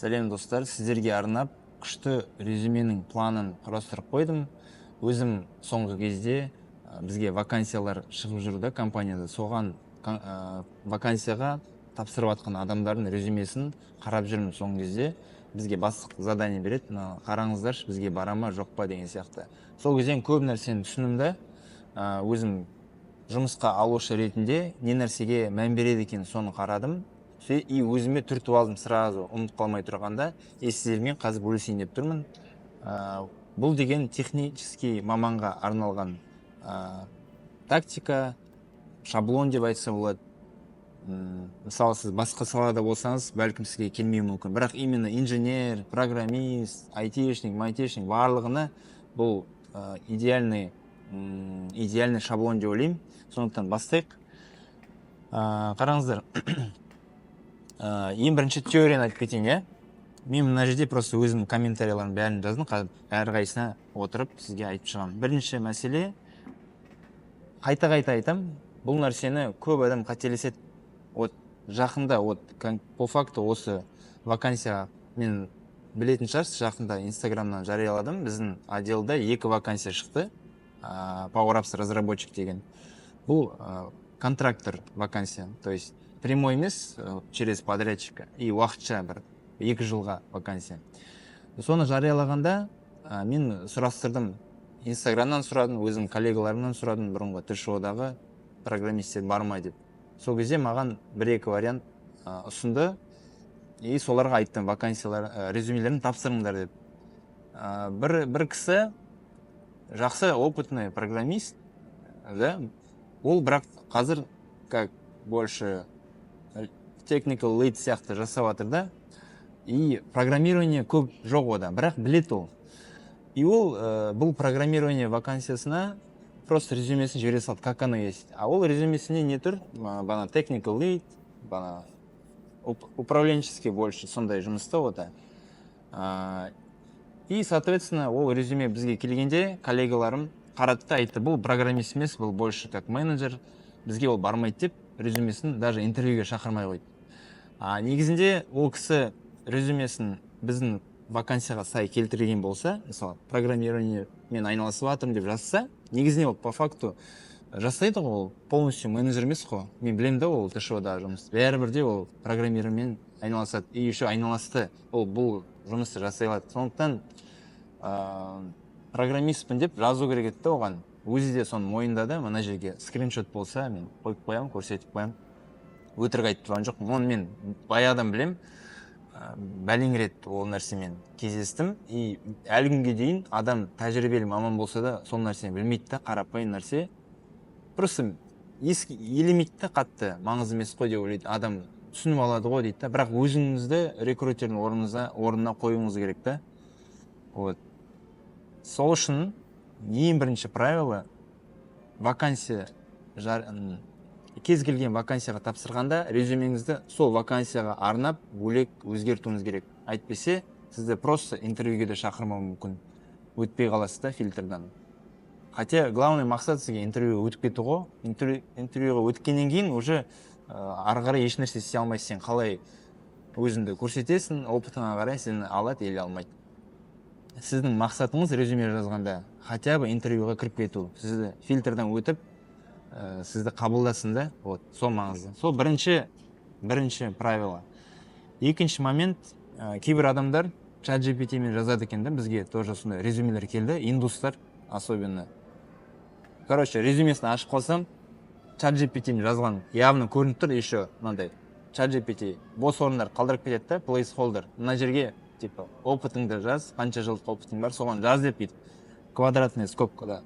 Сәлем достар, сіздерге арнап күшті резюменің планын құрастырып қойдым. Өзім соңғы кезде бізге вакансиялар шығып жүрді компанияда. Соған вакансияға тапсырып жатқан адамдардың резюмесін қарап жүрмін соңғы кезде. Бізге бастық задание береді, қараңыздаршы, бізге бара ма жоқ па деген сияқты. Сол кезден көп нәрсені түсіндім да, өзім жұмысқа алушы ретінде не нәрсеге мән береді екен соны қарадым. И өзіме түртіп алдым сразу, ұмытып қалмай тұрғанда, сіздермен қазір бөлісейін деп тұрмын. Бұл деген технический маманға арналған тактика, шаблон деп айтса болады. Мысалы, сіз басқа салада болсаңыз, бәлкім сізге келмеуі мүмкін. Бірақ именно инженер, программист, айтишник, майтишник барлығына бұл идеальный шаблон деп ойлаймын. Сондықтан бастайық. Қараңыздар. Ең бірінші теорияны айтып кетейін, иә? Мен мына жерде просто өзімнің комментарияларын бәрін жаздым, әрқайсысына отырып сізге айтып шығамын. Бірінші мәселе, қайта айтам, бұл нәрсені көп адам қателеседі. Жақында, по факту осы вакансияға мен білетін шығарсыз, жақында Инстаграмнан жарияладым. Біздің отделда 2 вакансия шықты. PowerApps разработчик деген. Бұл контрактор вакансия, то есть прямой емес, через подрядчика, и уақытша бір 2 жылға вакансия. Соны жариялағанда мен сұрастырдым, Инстаграмнан сұрадым, өзім коллегаларымнан сұрадым, бұрынғы ТШО-дағы программистер бар ма деп. Сол кезде маған 1-2 вариант ұсынды, и соларға айттым, вакансиялар, резюмелерін тапсырыңдар деп. Бір кісі жақсы опытный программист, да, ол бірақ қазір как больше technical lead сияқты жасап жатыр да, и программирование көп жоқ ода, бірақ білет ол. И ол бұл программирование вакансиясына просто резюмесін жібере салды, как оно есть. А ол резюмесіне не тұр? Бана technical lead, бана управленческий больше сондай жұмыста ода. И, соответственно, ол резюме бізге келгенде коллегаларым қарады да айтты, бұл программист емес, бұл больше как менеджер, бізге ол бармайды деп, резюмесін даже интервьюге шақырмай қойды. Негізінде ол кісі резюмесін біздің вакансияға сай келтірген болса, мысалы, программированиемен айналысып жатырмын деп жазса, негізінде ол по факту жасайды ғой, ол полностью менеджер емес қой. Мен білемін да, ол ТШО-да жұмыс. Бәрібірде ол программированиемен айналысады. И еще айналысты, ол бұл жұмысты жасай алады. Сондықтан программистпін деп жазу керек еді оған. Өзі де соны мойындады, мына жерге скриншот болса, мен қойып қоямын, көрсетіп қоямын. Өтірік айтып тұрған жоқ. Оны мен баяғыдан білем, бәлен рет ол нәрсемен кездестім. И әлі күнге дейін адам тәжірибелі маман болса да, сол нәрсені білмейді да, қарапайым нәрсе. Просто елемейді да, қатты маңызды емес қой деп ойлайды. Адам түсініп алады ғой дейді да, бірақ өзіңізді рекрутердің орнына қоюыңыз керек та. Сол үшін ең бірінші правило, вакансия, кез келген вакансияға тапсырғанда резюмеңізді сол вакансияға арнап бөлек өзгертуіңіз керек. Әйтпесе, сізді просто интервьюге де шақырмау мүмкін. Өтпей қаласыз да фильтрдан. Хотя главный мақсат сізге интервью өтіп кету ғой. Интервьюға өткеннен кейін уже ары қарай еш нәрсе істей алмайсың. Сен қалай өзіңді көрсетесің, опытыңа қарай сені алады или алмайды. Сіздің мақсатыңыз резюме жазғанда хотя бы интервьюға кіріп кету. Сізді фильтрдан өтіп, сізді қабылдасын да, сол маңызды. Сол бірінші правило. Екінші момент, кейбір адамдар ChatGPT-мен жазады екен да, бізге тоже сондай резюмелер келді, индустар особенно. Короче, резюмесін ашып қалсам, ChatGPT-мен жазған явно көрініп тұр, еще мынандай ChatGPT бос орындар қалдырып кетеді да, placeholder. Мына жерге типа опытыңды жаз, қанша жылдық опытың бар, соған жаз деп бүйтіп квадратный скобкада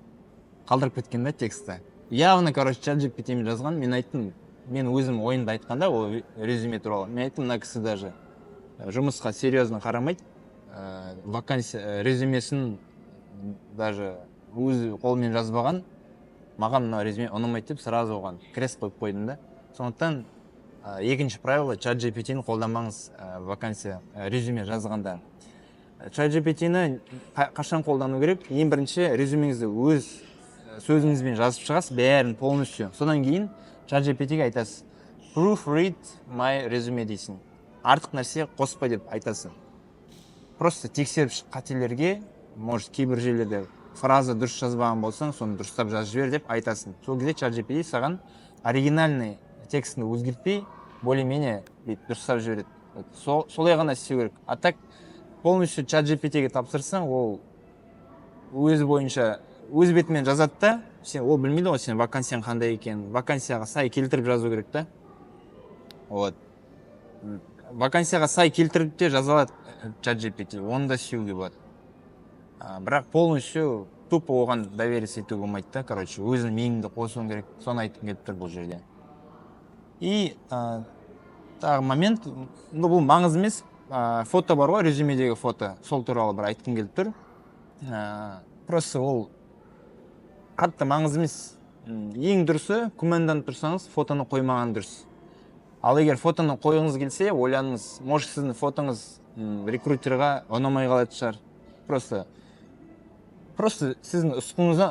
қалдырып кеткен да тексті. Явно, короче, ChatGPT-мен жазған, мен айттым, мен өзім ойында айтқанда, ол резюме туралы. Мен айттым, мына кісі даже жұмысқа серьезно қарамайды, вакансия резюмесін даже өзі қолмен жазбаған, маған мына резюме ұнамайды деп сразу оған крест қойып қойдым да. Сондықтан екінші правило, ChatGPT-ні қолданбаңыз вакансия резюме жазғанда. ChatGPT-ні қашан қолдану керек? Ең бірінші резюмеңізді өз сөзіңізбен жазып шығасыз, бәрін полностью. Содан кейін ChatGPT-ге айтасыз, proofread my resume дейсің. Артық нәрсе қоспа деп айтасың. просто тексеріп қателерге, может кейбір жерлерде фраза дұрыс жазбаған болсаң, соны дұрыстап жазып жібер деп айтасың. Сол кезде ChatGPT саған оригинальный текстін өзгертпей, более-менее дұрыстап жібереді. Солай ғана істеу керек. А так полностью ChatGPT-ге тапсырсаң, ол өзі бойынша өз бетімен жазады да, сен ол білмейді ғой сен вакансияң қандай екенін, вакансияға сай келтіріп жазу керек та. Вот. Вакансияға сай келтіріп те жаза алады ChatGPT, оны да істеуге болады. Бірақ полностью тупо оған довериться етуге болмайды да, короче, өзінің миыңды қосуың керек, соны айтқым келіп тұр бұл жерде. И тағы момент, бұл маңыз емес, фото бар ғой, резюмедегі фото, сол туралы бір айтқым келіп тұр. Просто ол қатты маңыз емес. Ең дұрысы, күмәнданып тұрсаңыз, фотоны қоймаған дұрыс. Ал егер фотоны қойғыңыз келсе, ойланыңыз, может сіздің фотоңыз рекрутерға ұнамай қалатын шығар. Просто сіздің ұсқыңыздан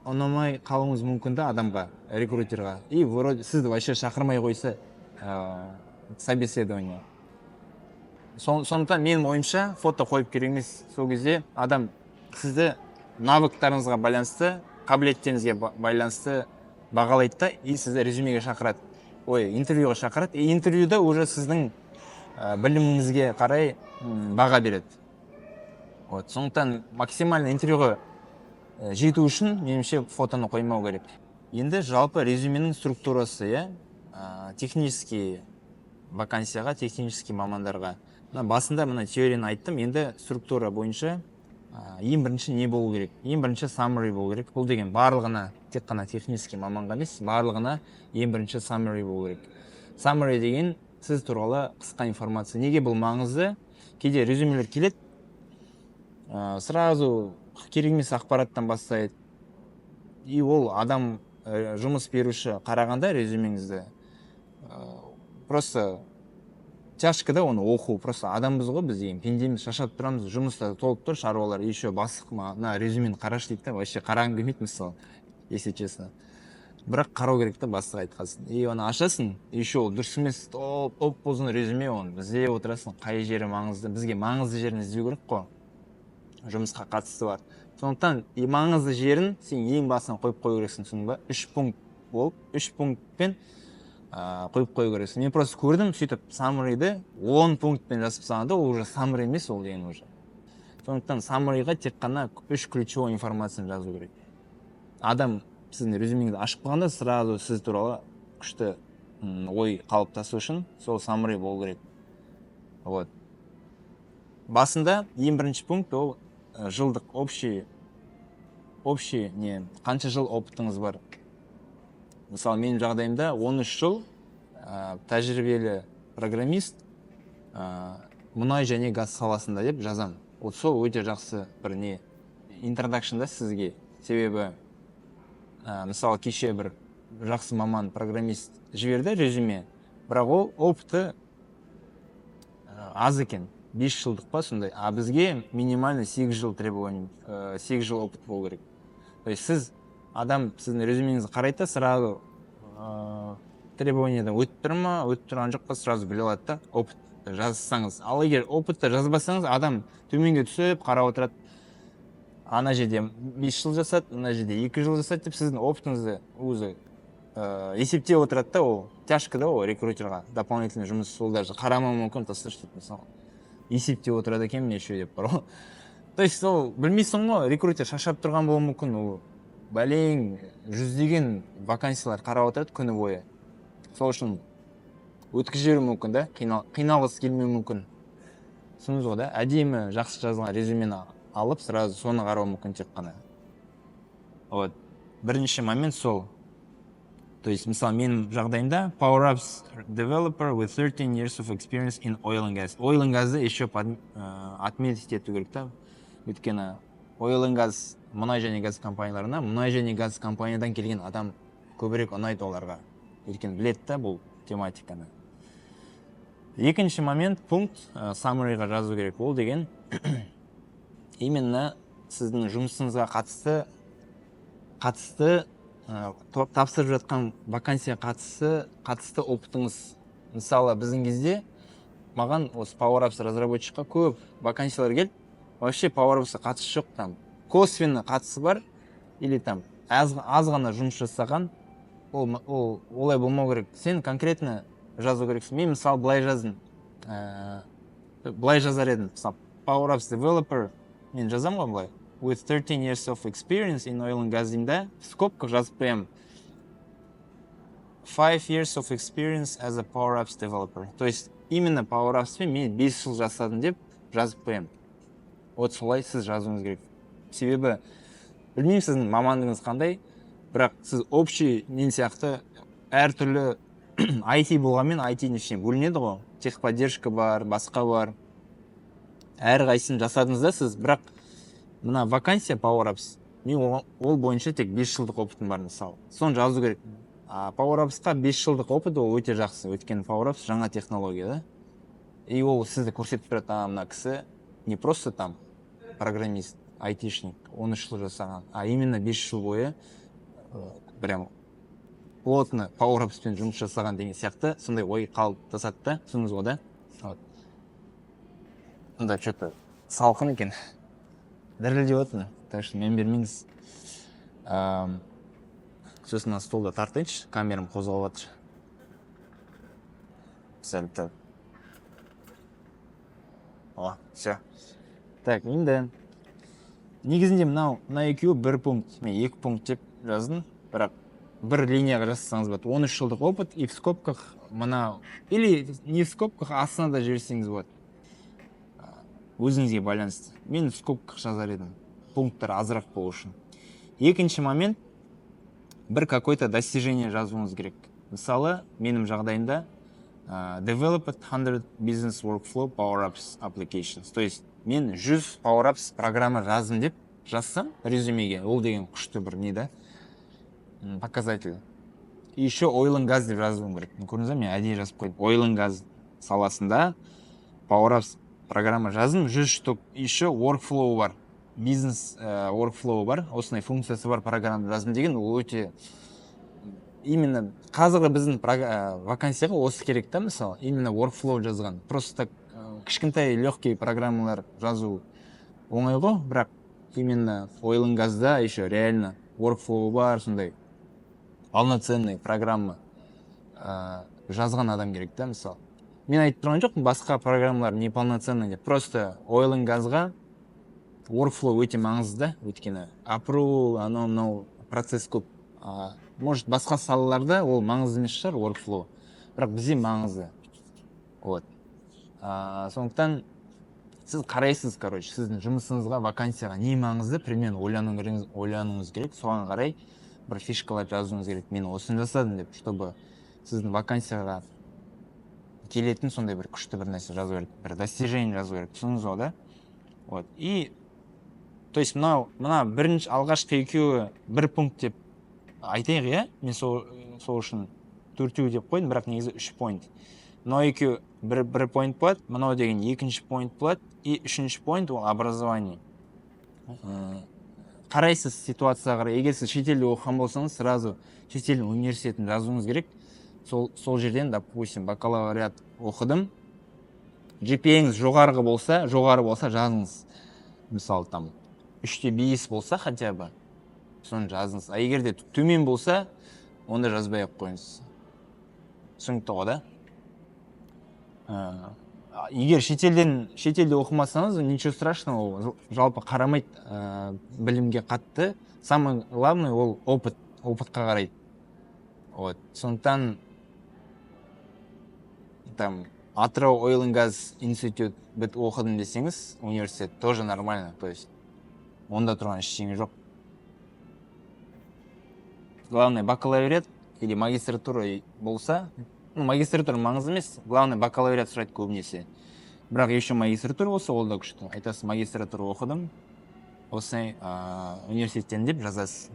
ұнамай қалуыңыз мүмкін да адамға, рекрутерға. И вроде сізді вообще шақырмай қойса собеседование. Сондықтан менің ойымша фото қойып керек емес. Сол кезде адам сізді навыктарыңызға байланысты, қабілеттеріңізге байланысты бағалайды да, и сізді резюмеге шақырады. Интервьюға шақырады. И интервьюда уже сіздің біліміңізге қарай баға береді. Сондықтан максимально интервьюға жету үшін меніңше фотоны қоймау керек. Енді жалпы резюменің структурасы, технический вакансияға, технический мамандарға. Басында мына теорияны айттым, енді структура бойынша ең бірінші не болу керек? Ең бірінші summary болу керек. Бұл деген барлығына, тек қана технический маманға емес, барлығына ең бірінші summary болу керек. Summary деген сіз туралы қысқа информация. Неге бұл маңызды? Кейде резюмелер келеді, сразу керек емес ақпараттан бастайды. И ол адам, жұмыс беруші қарағанда резюмеңізді, просто тяжко да оны оқу. Просто адамбыз ғой, біз деген пендеміз, шаршап тұрамыз, жұмыста толып тұр, шаруалар, еще бастық мына резюмені қарашы дейді да, вообще қарағым келмейді мысалы, если честно. Бірақ қарау керек та, бастық айтқасын. И оны ашасың, еще ол дұрыс емес, топ-ұзын резюме, оны іздеп отырасың, қай жері маңызды, бізге маңызды жерін іздеу керек қой, жұмысқа қатысты бар. Сондықтан маңызды жерін сен ең басынан қойып қою керексің, түсіндің ба? 3 пункт болып, 3 пунктпен қойып қою керексің. Мен просто көрдім, сөйтіп саммариді 10 пунктпен жазып салғанда, ол уже саммари емес, ол деген уже. Сондықтан саммариға тек қана 3 ключевой информацияны жазу керек. Адам сіздің резюмеңізді ашып қалғанда, сразу сіз туралы күшті ой қалыптасу үшін сол саммари болу керек. Вот. Басында ең бірінші пункт ол жылдық общий не, қанша жыл опытыңыз бар. Мысалы, менің жағдайымда 13 жыл тәжірибелі программист мұнай және газ саласында деп жазам. Сол өте жақсы бір не introduction-да сізге. Себебі мысалы кеше бір жақсы маман программист жіберді резюме, бірақ ол опыты аз екен. 5 жылдық па сондай, а бізге минимально 8 жыл требование, 8 жыл опыт болу керек. То есть адам сіздің резюмеңізді қарайды, сразу требованиядан өтіп тұр ма, өтіп тұрған жоқ па, сразу біле алады да, опыт жазсаңыз. Ал егер опытты жазбасаңыз, адам төменге түсіп қарап отырады, ана жерде 5 жыл жасады, ана жерде 2 жыл жасады деп сіздің опытыңызды өзі есептеп отырады да, ол тяжко да, ол рекрутерға дополнительный жұмыс, сол даже қарамау мүмкін, тасташ дейді мысалы. Есептеп отырады екен мен еще деп бар ғой. То есть ол білмейсің ғой, рекрутер шаршап тұрған болуы мүмкін, ол бәлең жүздеген вакансиялар қарап отырады күні бойы. Сол үшін өткізіп жіберуі мүмкін да, қиналғысы келмеуі мүмкін. Түсіндіңіз ғой да, әдемі жақсы жазылған резюмені алып, сразу соны қарау мүмкін тек қана. Вот. Бірінші момент сол. То есть, мысалы, менің жағдайымда Power Apps developer with 13 years of experience in oil and gas. Oil and gas'ды еще отметить ету керек та. Өйткені oil and gas, мұнай және газ компанияларына, мұнай және газ компаниядан келген адам көбірек ұнайды оларға. Өйткені біледі та бұл тематиканы. Екінші момент, пункт, summary-ға жазу керек. Ол деген именно сіздің жұмысыңызға қатысты тапсырып жатқан вакансия қатысты опытыңыз. Мысалы, біздің кезде маған осы PowerApps разработчикқа көп вакансиялар келді. Вообще PowerApps'a қатысы жоқ, там косвенно қатысы бар или там аз ғана жұмыс жасаған. Олай болмау керек. Сен конкретно жазу керексің. Мен мысалы былай жаздым. Былай жазар едім. Мысалы PowerApps developer мен жазам ғой былай. With 13 years of experience in oil and gas деймін да, в скобках жазып қоямын. 5 years of experience as a PowerApps developer. То есть именно PowerApps'пен мен 5 жыл жасадым деп жазып қоямын. Вот солай сіз жазуыңыз керек. Себебі білмеймін сіздің мамандығыңыз қандай, бірақ сіз общий нен сияқты әртүрлі IT болғанмен IT-дің ішіне бөлінеді ғой. Техподдержка бар, басқа бар. Әр қайсысын жасадыңыз да сіз, бірақ мына вакансия PowerApps, мен ол бойынша тек 5 жылдық опытым бар мысалы. Соны жазу керек. PowerApps'қа 5 жылдық опыт ол өте жақсы. Өйткені PowerApps жаңа технология да. И ол сізді көрсетіп тұрады, мына кісі не просто там программист, айтишник, 13 жыл жасаған, а именно 5 жыл бойы прям плотно PowerApps'пен жұмыс жасаған деген сияқты сондай ой қалыптасады да, түсіндіңіз ғой да? Вот. Да, что-то салқын екен. Дірілдеп отыр. Так что мен бермеңіз. Сосын мына столды тартайыншы, камерам қозғалып жатыр. Сәл. О, все. Так, енді негізінде мына екеуі бір пункт, мен 2 пункт деп жаздым, бірақ бір линияға жазсаңыз болады. 13 жылдық опыт и в скобках мына, или не в скобках, астына да жіберсеңіз болады. Өзіңізге байланысты. Мен в скобках жазар едім, пункттар азырақ болу үшін. Екінші момент, бір какой-то достижение жазуыңыз керек. Мысалы, менің жағдайымда developed 100 business workflow PowerApps applications. То есть мен 100 PowerApps программа жаздым деп жазсам резюмеге, ол деген күшті бір не да, показатель. И еще oil and gas деп жазуым керек. Көрдіңіз бе, мен әдейі жазып қойдым. Oil and gas саласында PowerApps программа жаздым, 100 штук. Еще workflow бар, бизнес workflow бар, осындай функциясы бар программа жаздым деген, ол өте именно қазіргі біздің вакансияға осы керек та, мысалы, именно workflow жазған. Просто так кішкентай легкий программалар жазу оңай ғой, бірақ именно oil and gas'да еще реально workflow бар, сондай полноценный программа жазған адам керек та, мысалы. Мен айтып тұрған жоқпын, басқа программалар не полноценный деп. Просто oil and gas'ға workflow өте маңызды да, өйткені апру, анау процесс көп. Может, басқа салаларда ол маңызды емес шығар, workflow, бірақ бізде маңызды. Вот. Сондықтан сіз қарайсыз, короче, сіздің жұмысыңызға, вакансияға не маңызды, примерно ойлануыңыз керек, соған қарай бір фишкалар жазуыңыз керек. Мен осыны жасадым деп, чтобы сіздің вакансияға келетін сондай бір күшті бір нәрсе жазу керек, бір достижение жазу керек, түсіндіңіз ғой да? Вот. И то есть мына бірінші алғашқы екеуі бір пункт деп айтайық, иә? Мен сол үшін 4 деп қойдым, бірақ негізі 3 point. Мынау екеуі бір point болады, мынау деген екінші point болады, и үшінші point ол образование. Қарайсыз ситуацияға қарай. Егер сіз шетелде оқыған болсаңыз, сразу шетелдің университетін жазуыңыз керек. Сол жерден, допустим, бакалавриат оқыдым. GPA-ңіз жоғары болса жазыңыз. Мысалы, там 3-те 5 болса хотя бы, соны жазыңыз. А егер де төмен болса, онда жазбай ақ қойыңыз. Түсінікті ғой да? Егер шетелде оқымасаңыз, ничего страшного, жалпы қарамайды білімге қатты. Самое главное ол опытқа қарайды. Вот. Сондықтан там Атырау Oil and Gas Institute біт оқыдым десеңіз, университет тоже нормально, то есть онда тұрған ештеңе жоқ. Главное, бакалавриат или магистратура болса, магистратура маңызды емес, главное, бакалавриат сұрайды көбінесе. Бірақ еще магистратура болса, ол да күшті. Айтасыз, магистратура оқыдым, осындай университеттен деп жазасыз.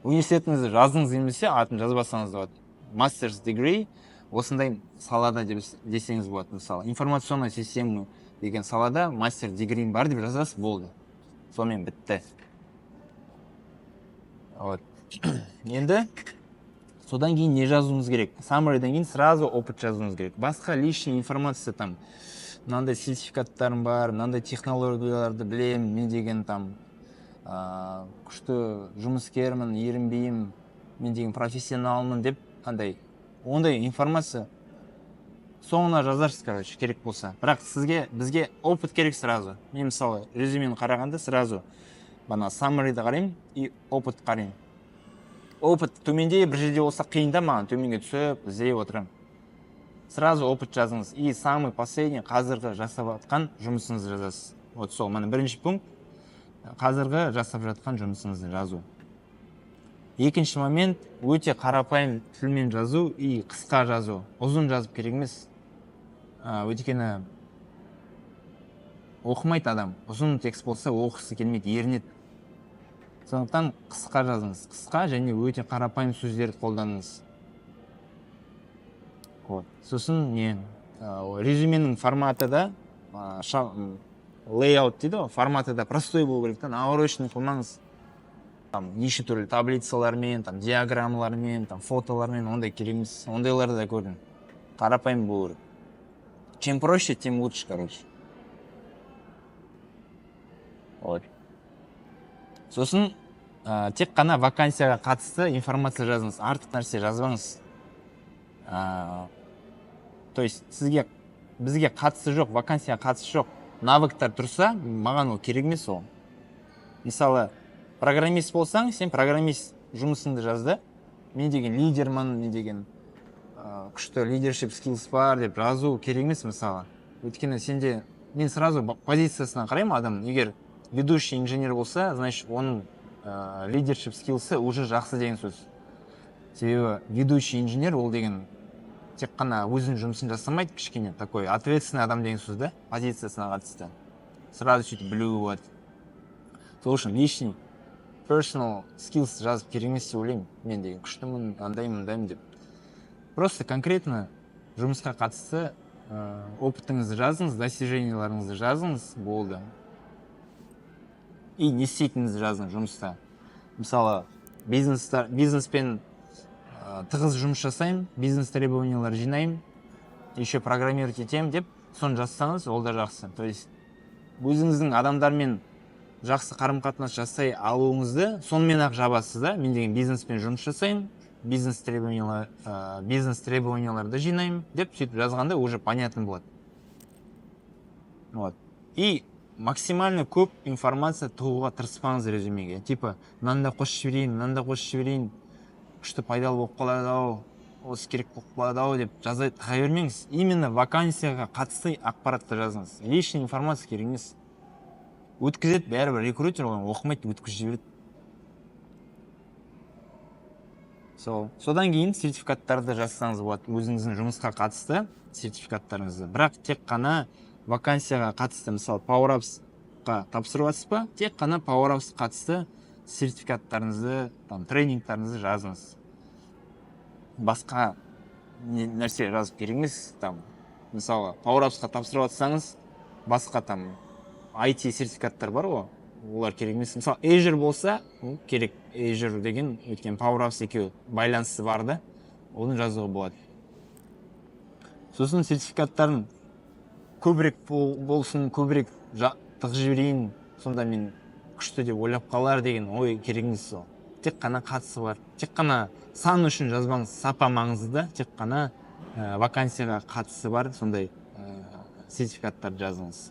Университетіңізді жаздыңыз емесе, атын жазбасаңыз болады. Master's degree, осындай салада десеңіз болады. Мысалы, информационная система деген салада мастер дегрейім бар деп жазасыз, болды. Сонымен бітті. Вот. Енді Содан кейін не жазуыңыз керек? Саммаридан кейін сразу опыт жазуыңыз керек. Басқа лишний информация там, мынандай сертификаттарым бар, мынандай технологияларды білем, мен деген там күшті жұмыскермін, ерінбеймін, мен деген профессионалмын деп андай ондай информация соңына жазарсыз, короче, керек болса. Бірақ бізге опыт керек сразу. Мен мысалы резюмені қарағанда сразу бана саммариді қараймын и опыт қараймын. Опыт төменде бір жерде болса қиын да маған, төменге түсіп іздей отырамын. Сразу опыт жазыңыз и самый последний қазіргі жасап жатқан жұмысыңызды жазасыз. Вот сол, мына бірінші пункт қазіргі жасап жатқан жұмысыңызды жазу. Екінші момент өте қарапайым тілмен жазу и қысқа жазу. Ұзын жазып керек емес. Өйткені оқымайды адам. Ұзын текст болса оқысы келмейді, ерінеді. Сондықтан қысқа жазыңыз. Қысқа және өте қарапайым сөздерді қолданыңыз. Сосын резюменің форматы да лейаут дейді, форматы да простой болу керек, навороченный қылмаңыз. Неше түрлі таблицалармен, диаграммалармен, фотолармен ондай керек емес. Ондайларды да көрдім. Қарапайым болу керек. Чем проще, тем лучше, короче. Сосын тек қана вакансияға қатысты информация жазыңыз, артық нәрсе жазбаңыз. То есть бізге қатысы жоқ, вакансияға қатысы жоқ навыктар тұрса, маған ол керек емес ол. Мысалы, программист болсаң, сен программист жұмысыңды жазды. Мен деген лидермін, мен деген күшті лидершіп скиллс бар деп жазу керек емес мысалы. Өйткені мен сразу позициясынан қараймын адам. Егер ведущий инженер болса, значит, оның лидершіп скиллсы уже жақсы деген сөз. Себебі ведущий инженер ол деген тек қана өзінің жұмысын жасамайды, кішкене такой ответственный адам деген сөз да, позициясына қатысты. Сразу сөйтіп білуі болады. Сол үшін лишний personal skills жазып керек емес деп ойлаймын. Мен деген күштімін, андаймын деп. Просто конкретно жұмысқа қатысты опытыңызды жазыңыз, достиженияларыңызды жазыңыз, болды. И не істейтініңізді жазыңыз жұмыста. Мысалы, бизнеспен тығыз жұмыс жасаймын, бизнес требованиялар жинаймын, еще программировать етемін деп, соны жазсаңыз, ол да жақсы. То есть, өзіңіздің адамдармен жақсы қарым-қатынас жасай алуыңызды сонымен ақ жабасыз да. Мен деген бизнеспен жұмыс жасаймын, бизнес требованияларды жинаймын деп сөйтіп жазғанда уже понятно болады. И максимально көп информация тығуға тырыспаңыз резюмеге. Типа, мынанда қосып жіберейін, күшті пайдалы болып қалады ау, осы керек болып қалады ау деп жаза бермеңіз. Именно вакансияға қатысты ақпаратты жазыңыз. Лишний информация керек емес. Өткізеді, бәрібір рекрутер оқымайды, өткізіп жібереді. Содан кейін сертификаттарды жазсаңыз болады, өзіңіздің жұмысқа қатысты сертификаттарыңызды. Бірақ тек қана вакансияға қатысты, мысалы, PowerApps-қа тапсырып жатсыз ба, тек қана PowerApps қатысты сертификаттарыңызды, тренингтарыңызды жазыңыз. Басқа нәрсе жазып керек емес. Мысалы, PowerApps-қа тапсырып жатсаңыз, басқа IT сертификаттар бар ғой, олар керек емес. Мысалы, Azure болса, керек. Azure деген, өткен PowerApps екеуі байланысы бар да, оны жазуға болады. Сосын сертификаттарын көбірек болсын, көбірек тығып жіберейін, сонда мен күшті деп ойлап қалар деген ой керек емес сол. Тек қана қатысы бар. Тек қана сан үшін жазбаңыз, сапа маңызды да, тек қана вакансияға қатысы бар, сондай сертификаттарды жазыңыз.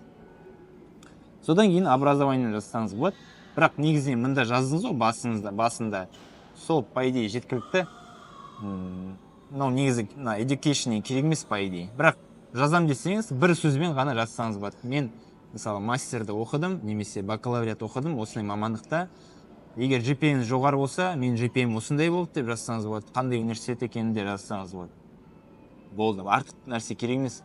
Содан кейін образование жазсаңыз болады. Бірақ негізінен мында жаздыңыз ғой басында. Сол, по идее, жеткілікті. Негізі education керек емес, по идее. Бірақ жазам десеңіз, бір сөзбен ғана жазсаңыз болады. Мен, мысалы, мастерді оқыдым, немесе бакалавриат оқыдым, осындай мамандықта. Егер GPA-ңіз жоғары болса, мен GPA-м осындай болды деп жазсаңыз болады. Қандай университет екенін де жазсаңыз болады. Болды, артық нәрсе керек емес.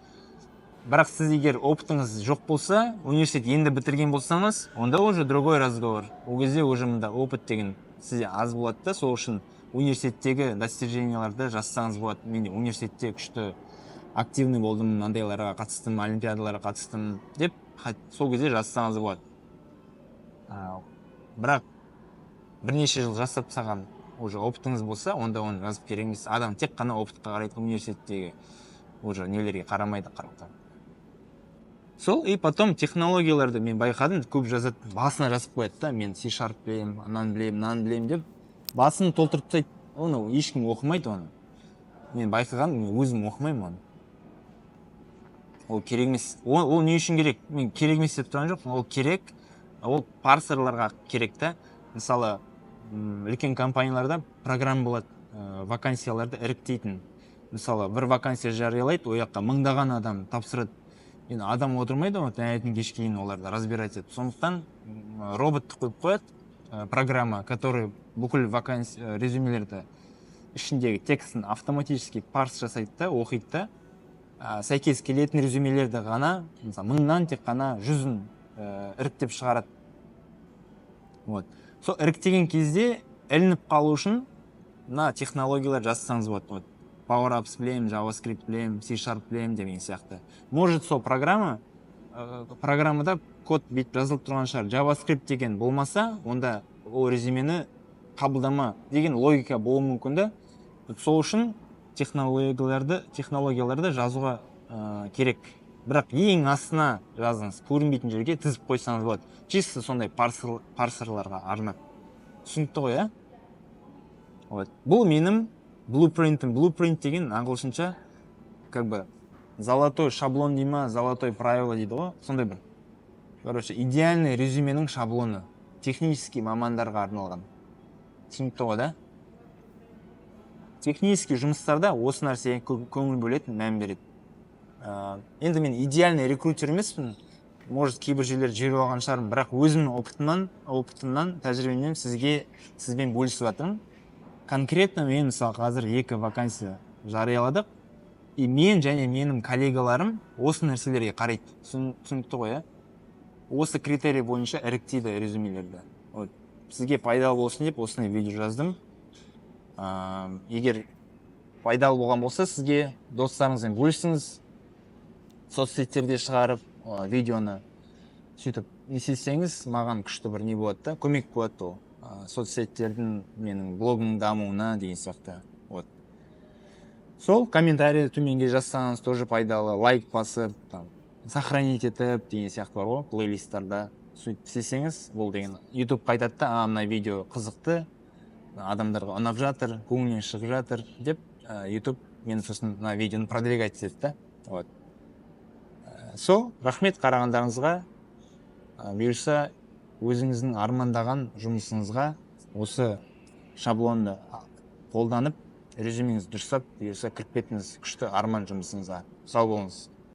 Бірақ сіз егер опытыңыз жоқ болса, университет енді бітірген болсаңыз, онда уже другой разговор. Ол кезде уже мында опыт деген сізде аз болады да, сол үшін университеттегі достиженияларды жазсаңыз болады. Мен университетте күшті активный болдым, мынандайларға қатыстым, олимпиадаларға қатыстым деп, сол кезде жазсаңыз болады. Бірақ бірнеше жыл жасап тастаған уже опытыңыз болса, онда оны жазып керек емес. Адам тек қана опытқа қарайды, университеттегі уже нелерге қарамайды қарапта. Сол, и потом технологияларды мен байқадым, көп жазады, басына жазып қояды да, мен C# білемін, ананы білемін, мынаны білемін деп, басын толтырып тастайды. Оны ешкім оқымайды оны. Мен байқағаным, мен өзім оқымаймын оны. Ол керек емес. Ол не үшін керек? Мен керек емес деп тұрған жоқпын. Ол керек. Ол парсерларға керек та. Мысалы, үлкен компанияларда программа болады, вакансияларды іріктейтін. Мысалы, бір вакансия жариялайды, ол жаққа мыңдаған адам тапсырады. Енді адам отырмайды ғой, таңертең кешке дейін оларды разбирать етіп. Сондықтан роботты қойып қояды, программа, который бүкіл вакансия резюмелерді ішіндегі текстін автоматически парс жасайды да, оқиды да, сәйкес келетін резюмелерді ғана, мысалы, мыңнан тек қана 100-ін іріктеп шығарады. Вот. Сол іріктеген кезде ілініп қалу үшін мына технологиялар жазсаңыз болады. Вот. Power Apps білем, JavaScript білем, C# білем деген сияқты. Может, сол программада код бит жазылып тұрған шығар. JavaScript деген болмаса, онда ол резюмені қабылдама деген логика болуы мүмкін да. Сол үшін технологияларды жазуға керек. Бірақ ең астына жазыңыз, көрінбейтін жерге тізіп қойсаңыз болады. Чисто сондай парсерларға арнап. Түсінікті ғой, ә? Вот. Бұл менің блупринтім. Блупринт деген ағылшынша как бы золотой шаблон дей ма, золотой правило дейді ғой. Сондай бір. Короче, идеальный резюменің шаблоны. Технический мамандарға арналған. Түсінікті ғой, да? Технический жұмыстарда осы нәрсеге көңіл бөледі, мән береді. Енді мен идеальный рекрутер емеспін. Может, кейбір жерлер жер алған шығармын, бірақ өзімнің опытымнан, тәжірибемнен сізбен бөлісіп жатырмын. Конкретно мен мысалы қазір 2 вакансия жарияладық, и мен және менің коллегаларым осы нәрселерге қарайды. Түсінікті ғой, осы критерий бойынша іріктейді резюмелерді. Сізге пайдалы болсын деп осындай видео жаздым. Егер пайдалы болған болса, сізге достарыңызбен бөлісіңіз, соцсеттерде шығарып видеоны сөйтіп есесеңіз, маған күшті бір не болады да, көмек болады ол. Соцсеттердің менің блогымның дамуына деген сияқты. Вот. Сол комментарий төменге жазсаңыз тоже пайдалы, лайк басып, сохранить етіп деген сияқты бар ғой, плейлисттарда. Сөйтіп істесеңіз, бұл деген YouTube қайтады да, мына видео қызықты, адамдарға ұнап жатыр, көңілінен шығып жатыр деп, YouTube мені сосын мына видеоны продвигать етеді да. Вот. Сол, рахмет қарағандарыңызға. Бұйырса, өзіңіздің армандаған жұмысыңызға осы шаблонды қолданып, резюмеңізді дұрыстап, бұйырса кіріп кетіңіз күшті арман жұмысыңызға. Сау болыңыз.